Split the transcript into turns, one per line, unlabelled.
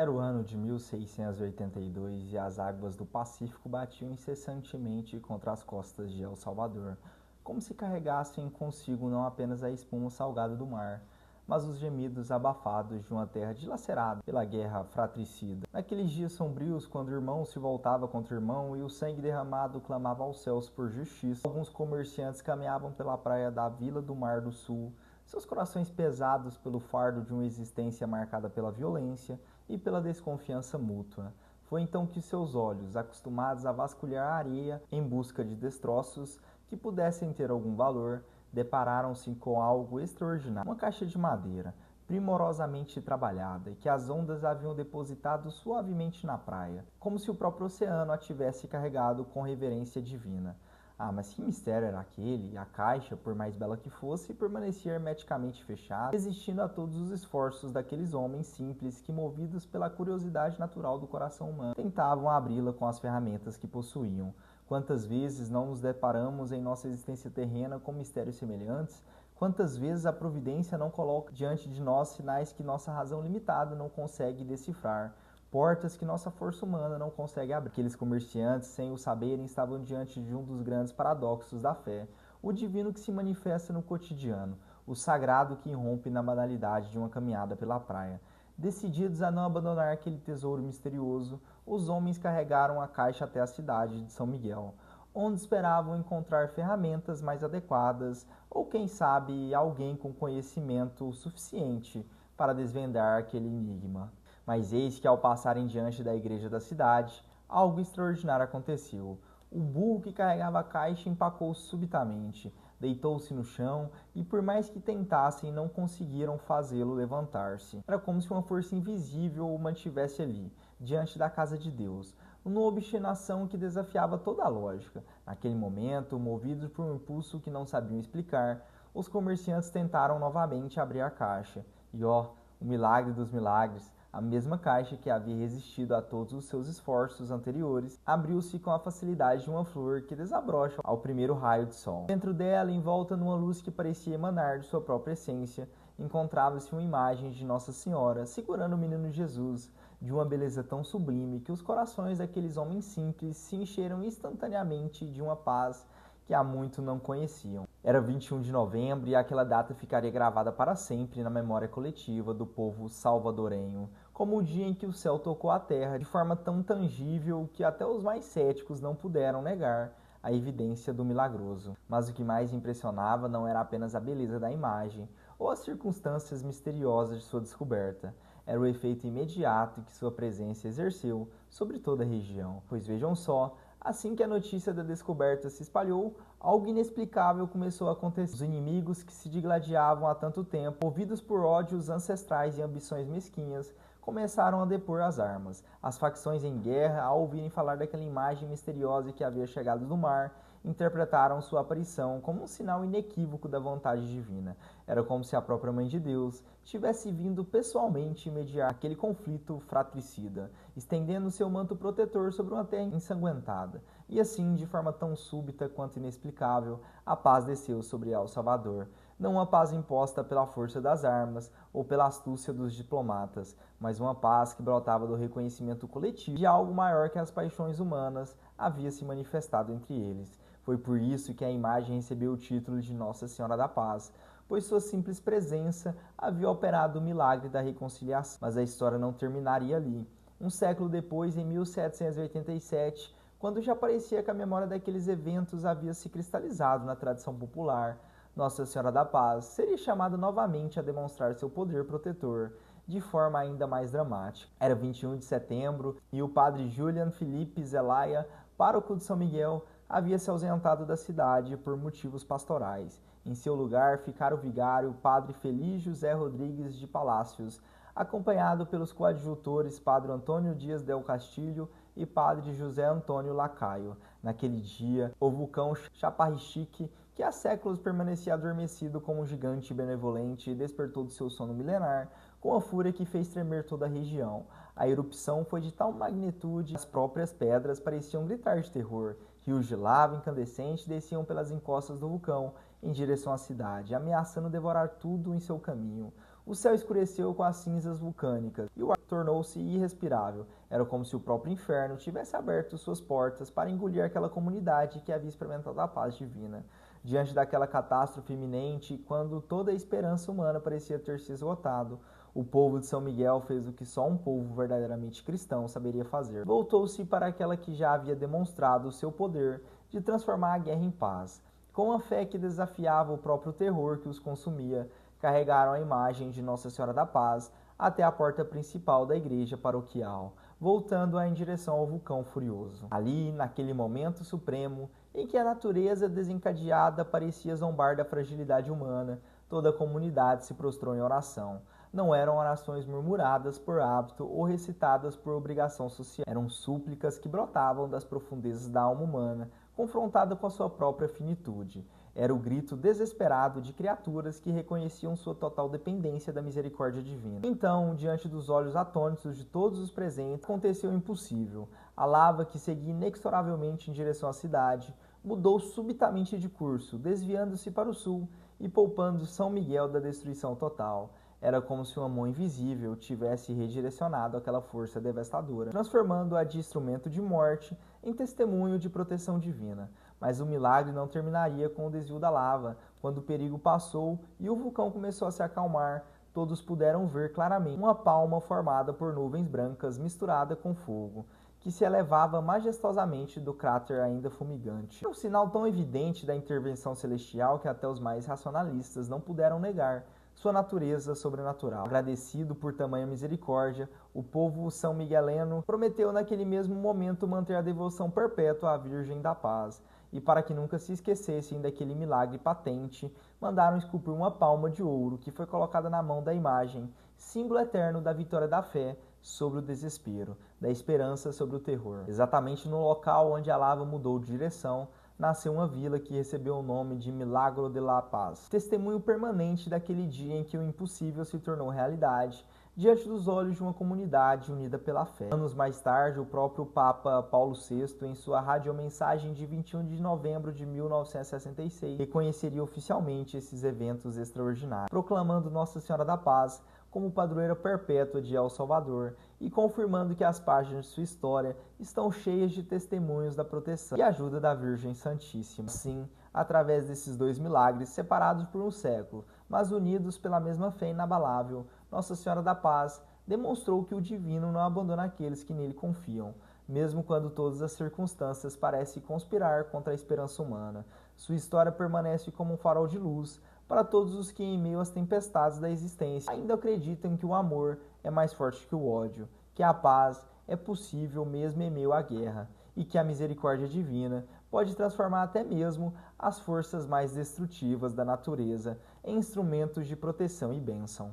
Era o ano de 1682 e as águas do Pacífico batiam incessantemente contra as costas de El Salvador, como se carregassem consigo não apenas a espuma salgada do mar, mas os gemidos abafados de uma terra dilacerada pela guerra fratricida. Naqueles dias sombrios, quando irmão se voltava contra irmão e o sangue derramado clamava aos céus por justiça, alguns comerciantes caminhavam pela praia da Vila do Mar do Sul, seus corações pesados pelo fardo de uma existência marcada pela violência e pela desconfiança mútua. Foi então que seus olhos, acostumados a vasculhar a areia em busca de destroços que pudessem ter algum valor, depararam-se com algo extraordinário. Uma caixa de madeira, primorosamente trabalhada, e que as ondas haviam depositado suavemente na praia, como se o próprio oceano a tivesse carregado com reverência divina. Ah, mas que mistério era aquele? A caixa, por mais bela que fosse, permanecia hermeticamente fechada, resistindo a todos os esforços daqueles homens simples que, movidos pela curiosidade natural do coração humano, tentavam abri-la com as ferramentas que possuíam. Quantas vezes não nos deparamos em nossa existência terrena com mistérios semelhantes? Quantas vezes a providência não coloca diante de nós sinais que nossa razão limitada não consegue decifrar? Portas que nossa força humana não consegue abrir. Aqueles comerciantes, sem o saberem, estavam diante de um dos grandes paradoxos da fé, o divino que se manifesta no cotidiano, o sagrado que irrompe na banalidade de uma caminhada pela praia. Decididos a não abandonar aquele tesouro misterioso, os homens carregaram a caixa até a cidade de São Miguel, onde esperavam encontrar ferramentas mais adequadas ou, quem sabe, alguém com conhecimento suficiente para desvendar aquele enigma. Mas eis que, ao passarem diante da igreja da cidade, algo extraordinário aconteceu. O burro que carregava a caixa empacou subitamente, deitou-se no chão e, por mais que tentassem, não conseguiram fazê-lo levantar-se. Era como se uma força invisível o mantivesse ali, diante da casa de Deus, numa obstinação que desafiava toda a lógica. Naquele momento, movidos por um impulso que não sabiam explicar, os comerciantes tentaram novamente abrir a caixa. E ó, o milagre dos milagres! A mesma caixa que havia resistido a todos os seus esforços anteriores abriu-se com a facilidade de uma flor que desabrocha ao primeiro raio de sol. Dentro dela, envolta numa luz que parecia emanar de sua própria essência, encontrava-se uma imagem de Nossa Senhora segurando o menino Jesus, de uma beleza tão sublime que os corações daqueles homens simples se encheram instantaneamente de uma paz que há muito não conheciam. Era 21 de novembro e aquela data ficaria gravada para sempre na memória coletiva do povo salvadorenho, como o dia em que o céu tocou a terra de forma tão tangível que até os mais céticos não puderam negar a evidência do milagroso. Mas o que mais impressionava não era apenas a beleza da imagem ou as circunstâncias misteriosas de sua descoberta, era o efeito imediato que sua presença exerceu sobre toda a região. Pois vejam só, assim que a notícia da descoberta se espalhou, algo inexplicável começou a acontecer. Os inimigos que se digladiavam há tanto tempo, movidos por ódios ancestrais e ambições mesquinhas, começaram a depor as armas. As facções em guerra, ao ouvirem falar daquela imagem misteriosa que havia chegado do mar, interpretaram sua aparição como um sinal inequívoco da vontade divina. Era como se a própria Mãe de Deus tivesse vindo pessoalmente mediar aquele conflito fratricida, estendendo seu manto protetor sobre uma terra ensanguentada. E assim, de forma tão súbita quanto inexplicável, a paz desceu sobre El Salvador. Não uma paz imposta pela força das armas ou pela astúcia dos diplomatas, mas uma paz que brotava do reconhecimento coletivo de algo maior que as paixões humanas havia se manifestado entre eles. Foi por isso que a imagem recebeu o título de Nossa Senhora da Paz, pois sua simples presença havia operado o milagre da reconciliação. Mas a história não terminaria ali. Um século depois, em 1787, quando já parecia que a memória daqueles eventos havia se cristalizado na tradição popular, Nossa Senhora da Paz seria chamada novamente a demonstrar seu poder protetor, de forma ainda mais dramática. Era 21 de setembro e o padre Julian Felipe Zelaya, pároco de São Miguel, havia se ausentado da cidade por motivos pastorais. Em seu lugar ficara o vigário, padre Feliz José Rodrigues de Palácios, acompanhado pelos coadjutores padre Antônio Dias del Castilho e padre José Antônio Lacaio. Naquele dia, o vulcão Chaparrichique, que há séculos permanecia adormecido como um gigante benevolente, despertou do seu sono milenar com a fúria que fez tremer toda a região. A erupção foi de tal magnitude que as próprias pedras pareciam gritar de terror. Rios de lava incandescente desciam pelas encostas do vulcão em direção à cidade, ameaçando devorar tudo em seu caminho. O céu escureceu com as cinzas vulcânicas e o ar tornou-se irrespirável. Era como se o próprio inferno tivesse aberto suas portas para engolir aquela comunidade que havia experimentado a paz divina. Diante daquela catástrofe iminente, quando toda a esperança humana parecia ter se esgotado, o povo de São Miguel fez o que só um povo verdadeiramente cristão saberia fazer. Voltou-se para aquela que já havia demonstrado o seu poder de transformar a guerra em paz. Com a fé que desafiava o próprio terror que os consumia, carregaram a imagem de Nossa Senhora da Paz até a porta principal da igreja paroquial, voltando-a em direção ao vulcão furioso. Ali, naquele momento supremo, em que a natureza desencadeada parecia zombar da fragilidade humana, toda a comunidade se prostrou em oração. Não eram orações murmuradas por hábito ou recitadas por obrigação social. Eram súplicas que brotavam das profundezas da alma humana, confrontada com a sua própria finitude. Era o grito desesperado de criaturas que reconheciam sua total dependência da misericórdia divina. Então, diante dos olhos atônitos de todos os presentes, aconteceu o impossível. A lava, que seguia inexoravelmente em direção à cidade, mudou subitamente de curso, desviando-se para o sul e poupando São Miguel da destruição total. Era como se uma mão invisível tivesse redirecionado aquela força devastadora, transformando-a de instrumento de morte em testemunho de proteção divina. Mas o milagre não terminaria com o desvio da lava. Quando o perigo passou e o vulcão começou a se acalmar, todos puderam ver claramente uma palma formada por nuvens brancas misturada com fogo, que se elevava majestosamente do cráter ainda fumegante. Um sinal tão evidente da intervenção celestial que até os mais racionalistas não puderam negar sua natureza sobrenatural. Agradecido por tamanha misericórdia, o povo são migueleno prometeu naquele mesmo momento manter a devoção perpétua à Virgem da Paz, e para que nunca se esquecessem daquele milagre patente, mandaram esculpir uma palma de ouro que foi colocada na mão da imagem, símbolo eterno da vitória da fé sobre o desespero, da esperança sobre o terror. Exatamente no local onde a lava mudou de direção, nasceu uma vila que recebeu o nome de Milagro de la Paz, testemunho permanente daquele dia em que o impossível se tornou realidade, diante dos olhos de uma comunidade unida pela fé. Anos mais tarde, o próprio Papa Paulo VI, em sua radiomensagem de 21 de novembro de 1966, reconheceria oficialmente esses eventos extraordinários, proclamando Nossa Senhora da Paz como padroeira perpétua de El Salvador e confirmando que as páginas de sua história estão cheias de testemunhos da proteção e ajuda da Virgem Santíssima. Assim, através desses dois milagres, separados por um século, mas unidos pela mesma fé inabalável, Nossa Senhora da Paz demonstrou que o divino não abandona aqueles que nele confiam, mesmo quando todas as circunstâncias parecem conspirar contra a esperança humana. Sua história permanece como um farol de luz para todos os que, em meio às tempestades da existência, ainda acreditam que o amor é mais forte que o ódio, que a paz é possível mesmo em meio à guerra, e que a misericórdia divina pode transformar até mesmo as forças mais destrutivas da natureza em instrumentos de proteção e bênção.